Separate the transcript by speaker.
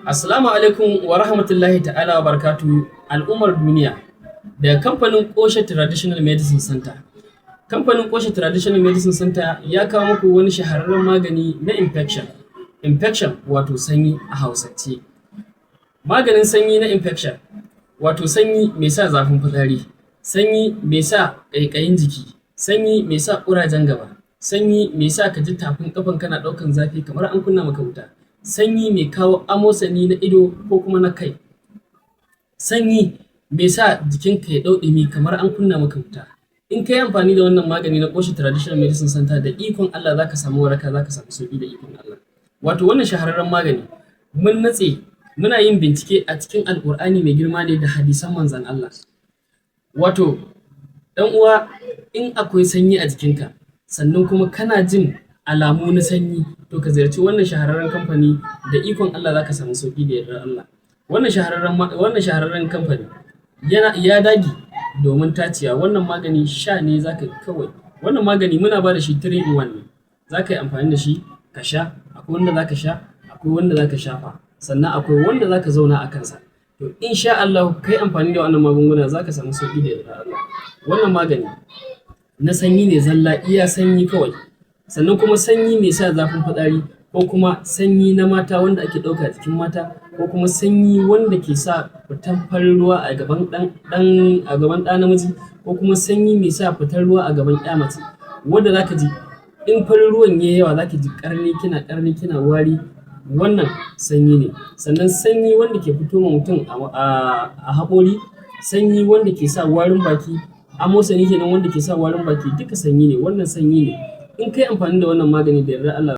Speaker 1: Assalamu alaikum wa rahmatullahi ta'ala wa barakatuhu al'ummar duniya daga kamfanin Koshe Traditional Medicine Center. Kamfanin Koshe Traditional Medicine Center ya kawo muku wani shahararren magani na infection. Infection wato sanyi a Hausance. Maganin sanyi na infection wato sanyi mai sa zafin fitsari, sanyi mai sa ƙaiƙayin jiki, sanyi mai sa ƙurajen gaba, sanyi mai sa ka ji tafin ƙafan kana ɗaukan zafi kamar an kunna maka wuta. Sanyi mai kawo amosani na ido ko kuma na kai, sanyi mai sa jikinka ya ɗau ɗumi kamar an kunna maka wuta. In ka yi amfani da wannan magani na Koshe Traditional Medicine Center da ikon Allah za ka samu waraka, za ka samu sauƙi da ikon Allah. Wato wannan shahararren magani mun natse muna yin bincike a cikin Alƙur'ani mai girma ne da hadisan manzon Allah. Wato ɗan uwa, in akwai sanyi a jikinka sannan kuma kana jin alamu na sanyi, to ka ziyarci wannan shahararren kamfani da ikon Allah za ka samu sauƙi da yardar Allah. Wannan shahararren kamfani ya dage domin tacewa. Wannan magani sha ne za ka kawai. Wannan magani muna ba da shi 3 in 1 ne. Za ka yi amfani da shi ka sha, akwai wanda za ka sha, akwai wanda za ka shafa, sannan akwai wanda za ka zauna a kansa. To insha Allah ka yi amfani da wannan magunguna za ka samu sauƙi da yardar Allah. Wannan magani na sanyi ne zalla, iya sanyi kawai. Sannan kuma sanyi mai sa zafin fitsari, ko kuma sanyi na mata wanda ake ɗauka a jikin mata, ko kuma sanyi wanda ke sa fitar farin ruwa a gaban ɗa namiji, ko kuma sanyi mai sa fitar ruwa a gaban ƴa mace, wanda za ka ji in farin ruwan ya yi yawa za ka ji ƙarni kina wari. Wannan sanyi ne. Sannan sanyi wanda ke fito ma mutum a haƙori, sanyi wanda ke sa warin baki, amosani kenan wanda ke sa warin baki, duka sanyi ne. Wannan sanyi ne. In ka yi amfani da wannan magani da yardar Allah